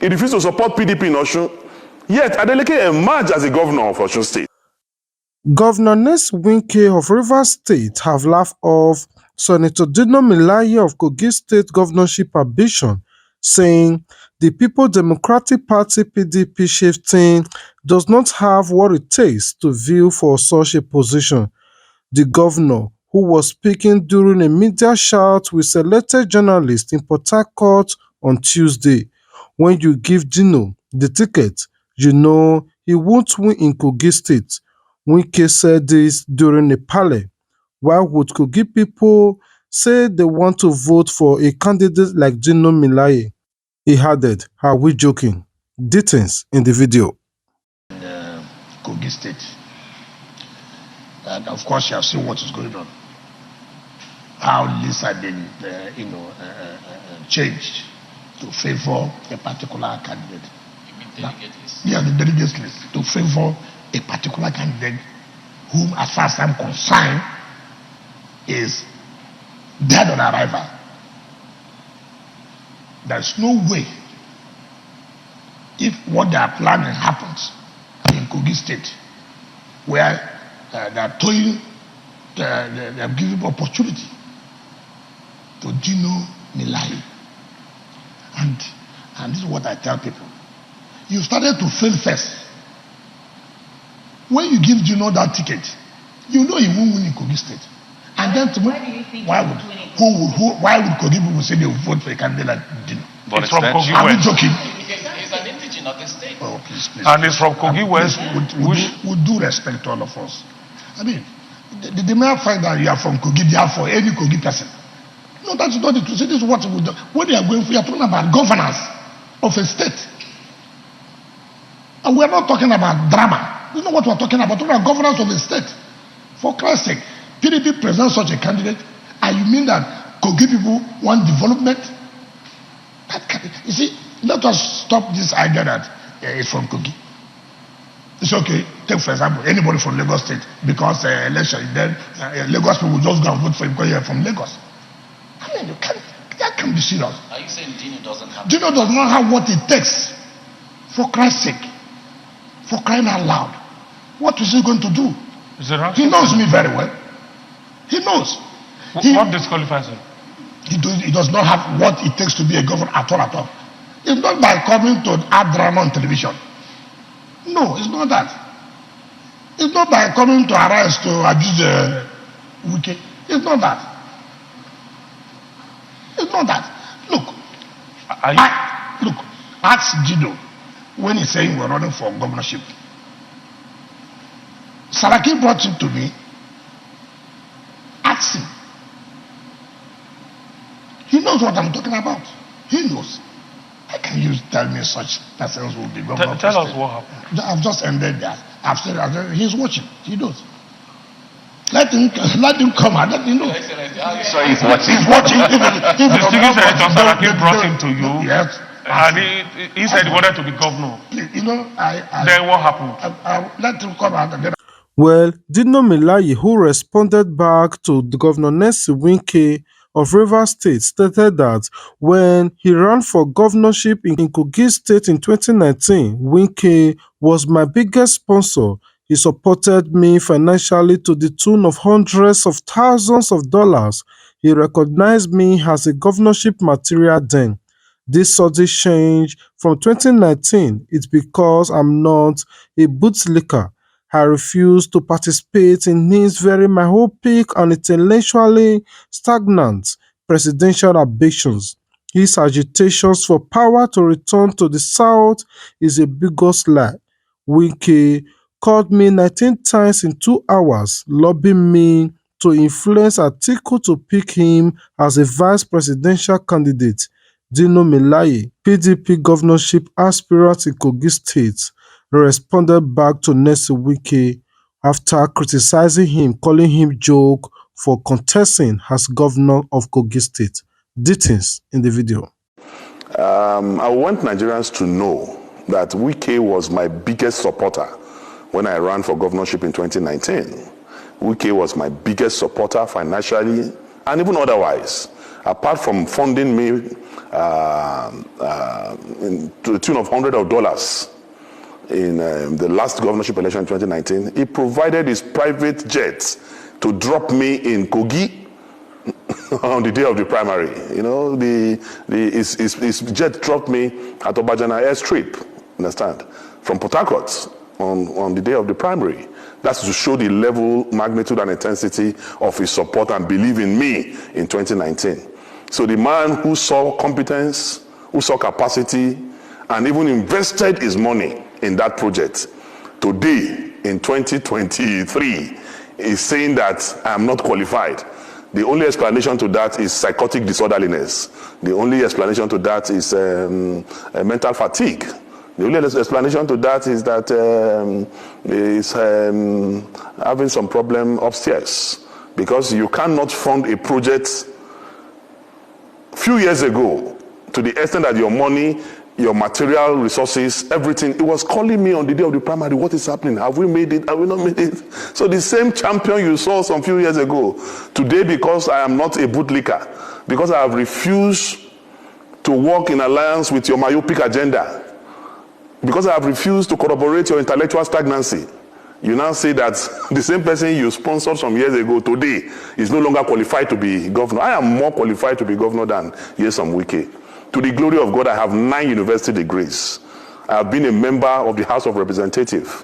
He refused to support PDP in Osun. Yet, Adeleke emerged as the governor of Osun State. Governor Wike of Rivers State have laughed off Senator Dino Narrate of Kogi State governorship ambition, saying the People Democratic Party PDP shifting does not have what it takes to vie for such a position. The governor, who was speaking during a media shout with selected journalists in Port Harcourt on Tuesday, when you give Dino the ticket, you know he won't win in Kogi State. Wike said this during a parley. Why would Kogi people say they want to vote for a candidate like Dino Narrate? He added, "Are we joking?" Details in the video. Kogi State. And of course, you have seen what is going on. How lists have been, changed to favor a particular candidate. You mean delegate list? Yeah, the delegate list to favor a particular candidate, whom, as far as I'm concerned, is dead on arrival. There's no way, if what they are planning happens in Kogi State, where they are toying, they are giving opportunity to Dino Narrate. And this is what I tell people. You started to fail first. When you give Dino that ticket, you know he won't win in Kogi State. And then why would Kogi people say they will vote for a candidate like Dino? But it's from Kogi Are we West. joking? He's an indigenous of the state. Oh, please. And it's from Kogi West. With due respect to all of us. I mean, the mere fact that you are from Kogi, therefore any Kogi person. No, that's not the truth. This is what we do. When you are going for, you are talking about governance of a state. And we are not talking about drama. You know what we are talking about? We're talking about governance of a state. For Christ's sake, PDP presents such a candidate, and you mean that Kogi people want development? You see, let us stop this idea that it's from Kogi. It's okay. Take, for example, anybody from Lagos State, because election, then Lagos people will just go and vote for him because you're from Lagos. I mean, that can be serious. Are you saying Dino doesn't have? Dino does not have what it takes. For Christ's sake. For crying out loud. What is he going to do? He knows me very well. He knows. What disqualifies him? He does not have what it takes to be a governor at all. It's not by coming to add drama on television. No, it's not that. It's not by coming to arise to abuse Wike. It's not that. It's not that. Look, ask Dino when he's saying we're running for governorship. Saraki brought him to me. Ask him. He knows what I'm talking about. He knows. How can you tell me such persons will be governor? Tell us what happened. I've just ended that. I've said he's watching. He knows. Let him come and let him know. So he's watching. He's watching. The Distinguished Senator Saraki brought him to you. Yes. And he said he wanted to be governor. You know, Then what happened? I let him come out and then. Well, Dino Narrate, who responded back to the Governor Wike of Rivers State, stated that when he ran for governorship in Kogi State in 2019, Wike was my biggest sponsor. He supported me financially to the tune of hundreds of thousands of dollars. He recognized me as a governorship material then. This sudden change from 2019 is because I'm not a bootlicker. I refuse to participate in his very myopic and intellectually stagnant presidential ambitions. His agitations for power to return to the South is a biggest lie. Wike called me 19 times in 2 hours, lobbying me to influence Atiku to pick him as a vice presidential candidate. Dino Narrate, PDP governorship aspirant in Kogi State, responded back to Wike after criticizing him, calling him joke for contesting as governor of Kogi State. Details in the video. I want Nigerians to know that Wike was my biggest supporter when I ran for governorship in 2019. Wike was my biggest supporter financially and even otherwise. apart from funding me to the tune of hundreds of dollars in the last governorship election in 2019, he provided his private jet to drop me in Kogi on the day of the primary. You know, his jet dropped me at Obajana airstrip, understand, from Port Harcourt on the day of the primary. That's to show the level, magnitude, and intensity of his support and belief in me in 2019. So the man who saw competence, who saw capacity, and even invested his money in that project, today in 2023 is saying that I am not qualified. The only explanation to that is psychotic disorderliness. The only explanation to that is mental fatigue. The only explanation to that is that he's having some problem upstairs, because you cannot fund a project a few years ago to the extent that your money, your material resources, everything, it was calling me on the day of the primary, what is happening? Have we made it? Have we not made it? So the same champion you saw some few years ago, today, because I am not a bootlicker, because I have refused to work in alliance with your myopic agenda, because I have refused to corroborate your intellectual stagnancy, you now say that the same person you sponsored some years ago today is no longer qualified to be governor. I am more qualified to be governor than Nyesom Wike. To the glory of God, I have 9 university degrees. I have been a member of the House of Representatives.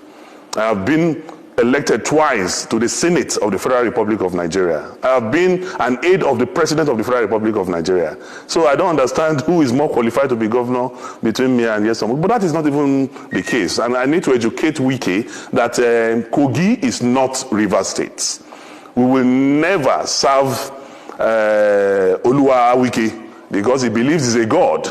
I have been elected twice to the Senate of the Federal Republic of Nigeria. I have been an aide of the President of the Federal Republic of Nigeria. So I don't understand who is more qualified to be governor between me and Nyesom. But that is not even the case. And I need to educate Wike that Kogi is not Rivers State. We will never serve Oluwa Wike, because he believes he's a god.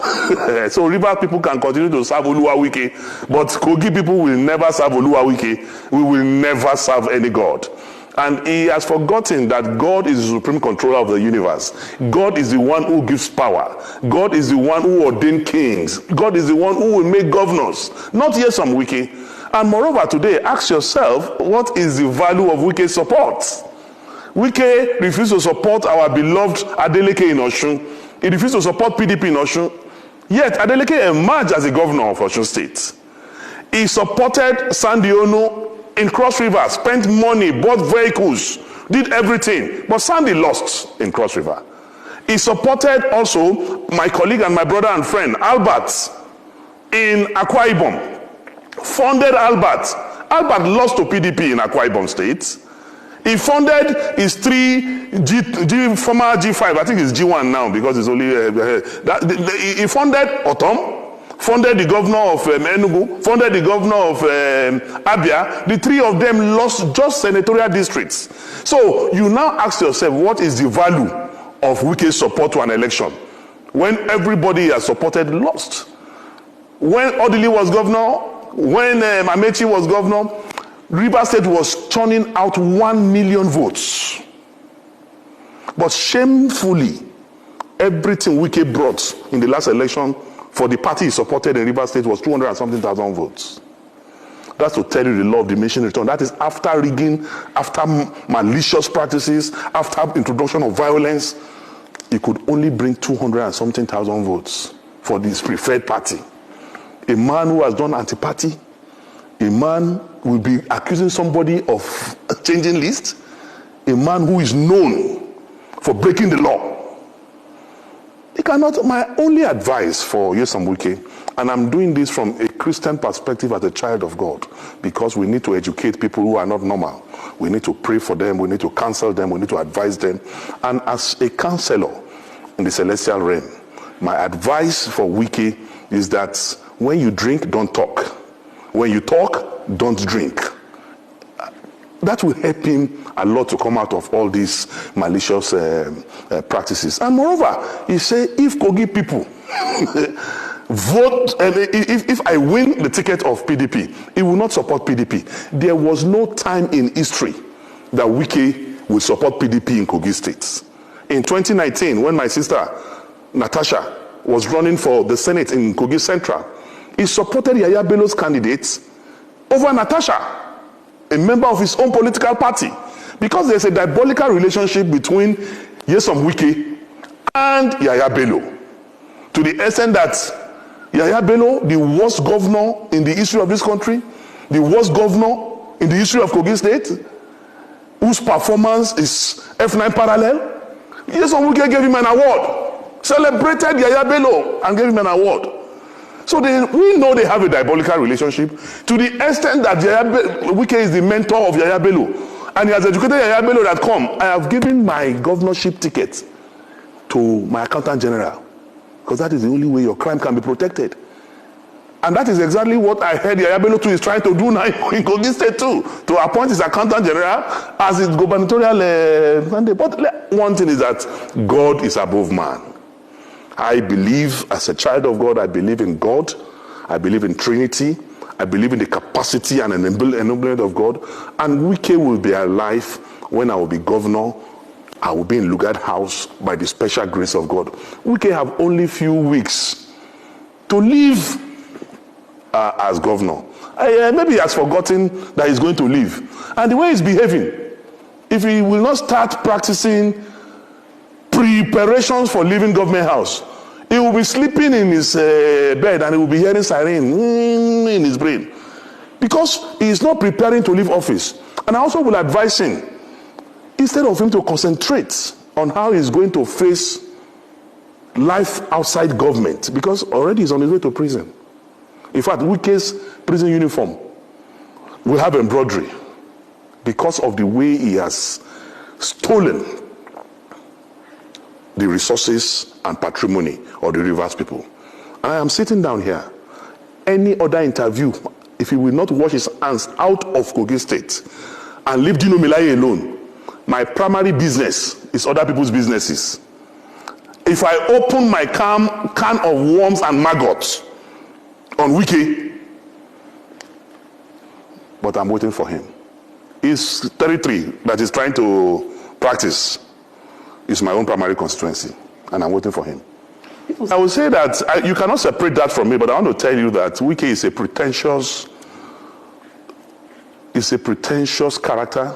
So River people can continue to serve Oluwa Wike, but Kogi people will never serve Oluwa Wike. We will never serve any god. And he has forgotten that God is the supreme controller of the universe. God is the one who gives power. God is the one who ordained kings. God is the one who will make governors, not Nyesom Wike. And moreover, today, ask yourself, what is the value of Wike's support? Wike refused to support our beloved Adeleke in Osun. He refused to support PDP in Osun. Yet Adeleke emerged as the governor of Osun State. He supported Sandy Ono in Cross River, spent money, bought vehicles, did everything. But Sandy lost in Cross River. He supported also my colleague and my brother and friend, Albert, in Akwa Ibom. Funded Albert. Albert lost to PDP in Akwa Ibom State. He funded his former G5, I think it's G1 now because it's only, he funded Otom, funded the governor of Enugu, funded the governor of Abia. The 3 of them lost just senatorial districts. So you now ask yourself, what is the value of Wike's support to an election when everybody has supported lost? When Odili was governor, when Amechi was governor, Rivers State was turning out 1 million votes. But shamefully, everything Wike brought in the last election for the party he supported in Rivers State was 200 and something thousand votes. That's to tell you the law of diminishing return. That is after rigging, after malicious practices, after introduction of violence. He could only bring 200 and something thousand votes for this preferred party. A man who has done anti-party, a man will be accusing somebody of changing list, a man who is known for breaking the law. He cannot. My only advice for Nyesom Wike, and I'm doing this from a Christian perspective as a child of God, because we need to educate people who are not normal. We need to pray for them, we need to counsel them, we need to advise them. And as a counselor in the celestial realm, my advice for Wike is that when you drink, don't talk. When you talk, don't drink. That will help him a lot to come out of all these malicious practices. And moreover, he said, if Kogi people vote, if I win the ticket of PDP, he will not support PDP. There was no time in history that Wike will support PDP in Kogi State. In 2019, when my sister Natasha was running for the Senate in Kogi Central, he supported Yaya Bello's candidates over Natasha, a member of his own political party, because there's a diabolical relationship between Nyesom Wike and Yaya Bello. To the extent that Yaya Bello, the worst governor in the history of this country, the worst governor in the history of Kogi State, whose performance is F9 parallel, yes, Wike gave him an award, celebrated Yaya Bello and gave him an award. So we know they have a diabolical relationship to the extent that Wike is the mentor of Yaya Bello, and he has educated Yaya Bello that I have given my governorship ticket to my accountant general, because that is the only way your crime can be protected. And that is exactly what I heard Yaya Bello too is trying to do now in Kogi State too, to appoint his accountant general as his gubernatorial mandate. But one thing is that God is above man. I believe, as a child of God, I believe in God. I believe in Trinity. I believe in the capacity and enablement of God. And Wike will be alive when I will be governor. I will be in Lugard House by the special grace of God. Wike have only few weeks to live as governor. Maybe he has forgotten that he's going to leave. And the way he's behaving, if he will not start practicing preparations for leaving government house, he will be sleeping in his bed and he will be hearing siren in his brain, because he is not preparing to leave office. And I also will advise him, instead of him to concentrate on how he's going to face life outside government, because already he's on his way to prison. In fact, Wike's prison uniform will have embroidery because of the way he has stolen the resources and patrimony of the Rivers people. And I am sitting down here. Any other interview, if he will not wash his hands out of Kogi State and leave Dino Narrate alone, my primary business is other people's businesses. If I open my can of worms and maggots on Wike, but I'm waiting for him. His territory that he's trying to practice is my own primary constituency, and I'm waiting for him. I would say that you cannot separate that from me, but I want to tell you that Wike is a pretentious character,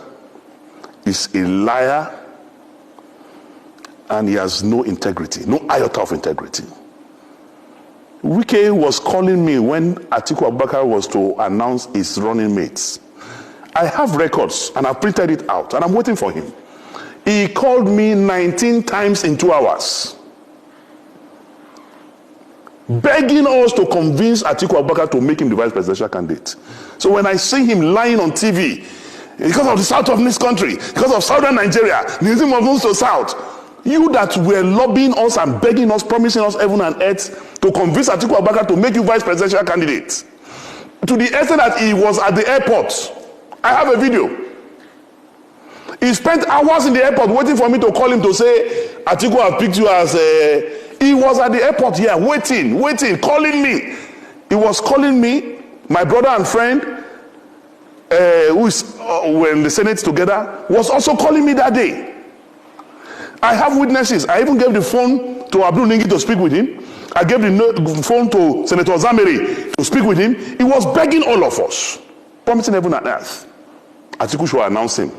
is a liar, and he has no integrity, no iota of integrity. Wike was calling me when Atiku Abubakar was to announce his running mates. I have records and I've printed it out and I'm waiting for him. He called me 19 times in 2 hours, begging us to convince Atiku Abubakar to make him the vice presidential candidate. So when I see him lying on TV, because of the south of this country, because of southern Nigeria, the of moves to south, you that were lobbying us and begging us, promising us heaven and earth to convince Atiku Abubakar to make you vice presidential candidate, to the extent that he was at the airport. I have a video. He spent hours in the airport waiting for me to call him to say, Atiku have picked you as a... He was at the airport here, waiting, calling me. He was calling me, my brother and friend, who is were in the Senate together, was also calling me that day. I have witnesses. I even gave the phone to Abdul Ningi to speak with him. I gave the phone to Senator Zameri to speak with him. He was begging all of us, promising heaven and earth. Atiku should announce him.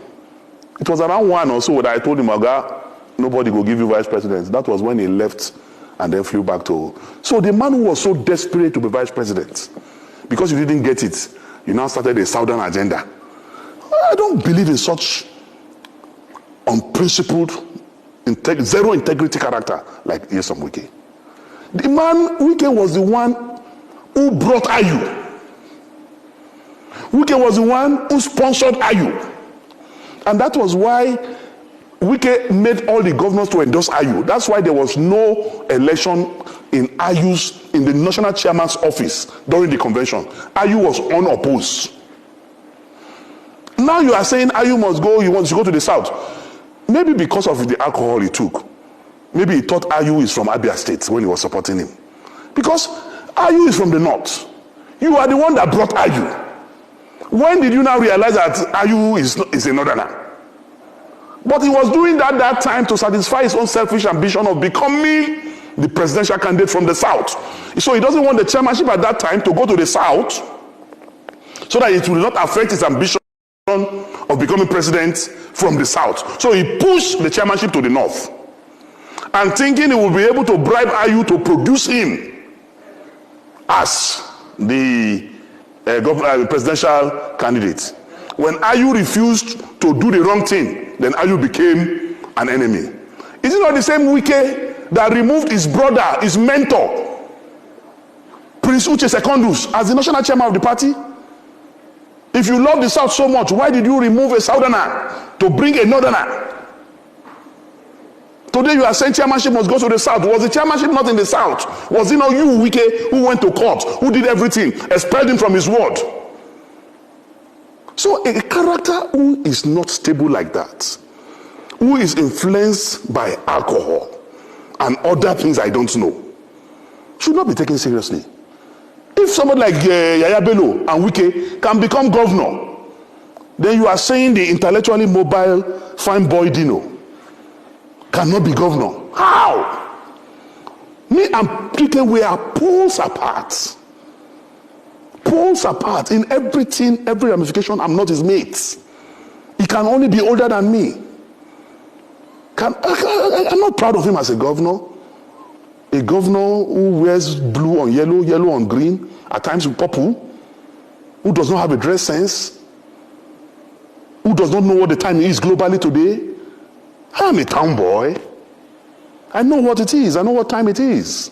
It was around 1 or so that I told him, Oga, nobody will give you vice president. That was when he left and then flew back to... So the man who was so desperate to be vice president, because you didn't get it, you now started a southern agenda. I don't believe in such unprincipled, zero integrity character like Nyesom Wike. The man, Wike was the one who brought Ayu. Wike was the one who sponsored Ayu. And that was why Wike made all the governors to endorse Ayu. That's why there was no election in the national chairman's office during the convention. Ayu was unopposed. Now you are saying Ayu must go, you want to go to the south. Maybe because of the alcohol he took. Maybe he thought Ayu is from Abia State when he was supporting him. Because Ayu is from the north. You are the one that brought Ayu. When did you now realize that Ayu is a northerner? But he was doing that time to satisfy his own selfish ambition of becoming the presidential candidate from the south. So he doesn't want the chairmanship at that time to go to the south so that it will not affect his ambition of becoming president from the south. So he pushed the chairmanship to the north. and thinking he will be able to bribe Ayu to produce him as the presidential candidate. When Ayu refused to do the wrong thing, then Ayu became an enemy. Is it not the same Wike that removed his brother, his mentor, Prince Uche Secondus, as the national chairman of the party? If you love the South so much, why did you remove a Southerner to bring a Northerner? Today you are saying chairmanship must go to the South. Was the chairmanship not in the South? Was it not you, Wike, who went to court, who did everything, expelled him from his ward? So a character who is not stable like that, who is influenced by alcohol and other things I don't know, should not be taken seriously. If somebody like Yaya Bello and Wike can become governor, then you are saying the intellectually mobile fine boy Dino cannot be governor. How? Me and Peter, we are poles apart. Poles apart in everything, every ramification. I'm not his mate. He can only be older than me. I'm not proud of him as a governor. A governor who wears blue on yellow, yellow on green, at times with purple, who does not have a dress sense, who does not know what the time is globally today. I'm a town boy. I know what it is. I know what time it is.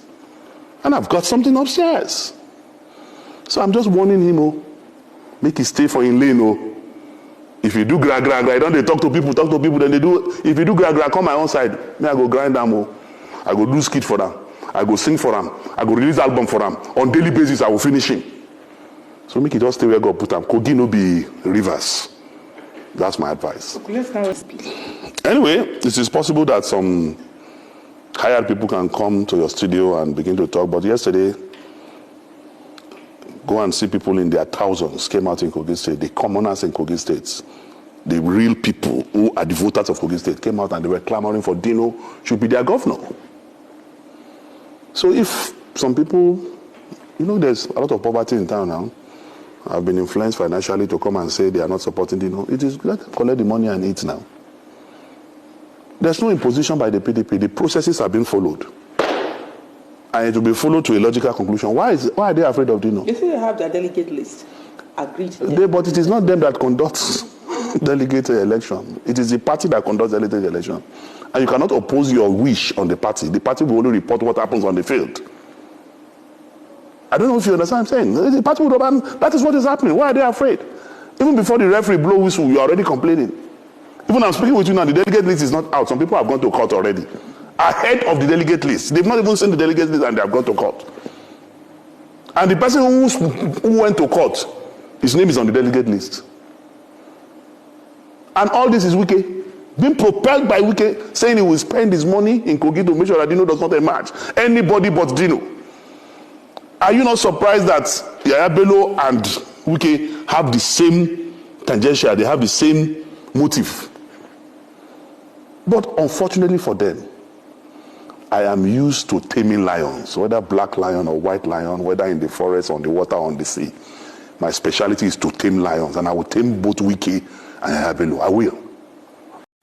And I've got something upstairs. So I'm just warning him, make it stay for in lane. If you do gra, don't they talk to people, then they do. If you do gra, come my own side. Me, I go grind them. I go do skit for them. I go sing for them. I go release album for them. On daily basis, I will finish him. So make it just stay where God put them. Kogi no be rivers. That's my advice. Okay, let's now speak. Anyway, it is possible that some hired people can come to your studio and begin to talk. But yesterday, go and see people in their thousands came out in Kogi State. The commoners in Kogi State, the real people who are the voters of Kogi State came out and they were clamoring for Dino should be their governor. So if some people, there's a lot of poverty in town now, have been influenced financially to come and say they are not supporting Dino, it is let them collect the money and eat now. There's no imposition by the PDP. The processes are being followed. And it will be followed to a logical conclusion. Why are they afraid of Dino? They say they have their delegate list. Agreed. But it is not them that conducts delegate election. It is the party that conducts delegate election. And you cannot oppose your wish on the party. The party will only report what happens on the field. I don't know if you understand what I'm saying. The party will that is what is happening. Why are they afraid? Even before the referee blow whistle, you are already complaining. Even I'm speaking with you now, the delegate list is not out. Some people have gone to court already. Ahead of the delegate list. They've not even seen the delegate list and they have gone to court. And the person who went to court, his name is on the delegate list. And all this is Wike. Being propelled by Wike, saying he will spend his money in Kogi to make sure that Dino does not emerge. Anybody but Dino. Are you not surprised that Yaya Bello and Wike have the same tangential, they have the same motive? But unfortunately for them, I am used to taming lions, whether black lion or white lion, whether in the forest, on the water, on the sea. My specialty is to tame lions, and I will tame both Wike and Yaya Bello. I will.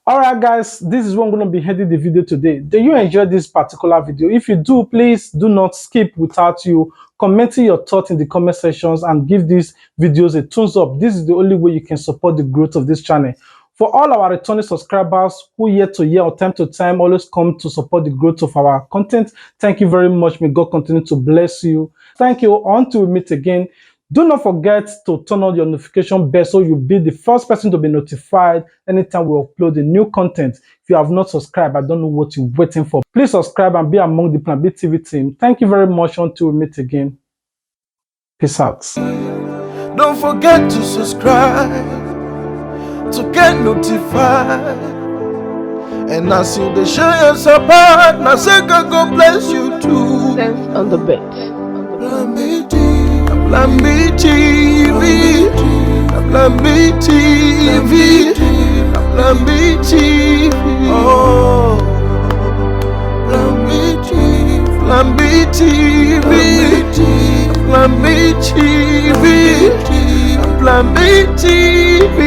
Alright guys, this is what I'm going to be heading the video today. Do you enjoy this particular video? If you do, please do not skip without you commenting your thoughts in the comment sections and give these videos a thumbs up. This is the only way you can support the growth of this channel. For all our returning subscribers who year to year or time to time always come to support the growth of our content, thank you very much. May God continue to bless you. Thank you. Until we meet again, do not forget to turn on your notification bell so you'll be the first person to be notified anytime we upload a new content. If you have not subscribed, I don't know what you're waiting for. Please subscribe and be among the Plan B TV team. Thank you very much. Until we meet again. Peace out. Don't forget to subscribe to get notified. And as you they share your support, now say God bless you too. Sense on the bed. Plan B TV, Plan B TV, Plan B TV. Oh, Plan B TV, Plan B TV, Plan B TV, Plan B TV.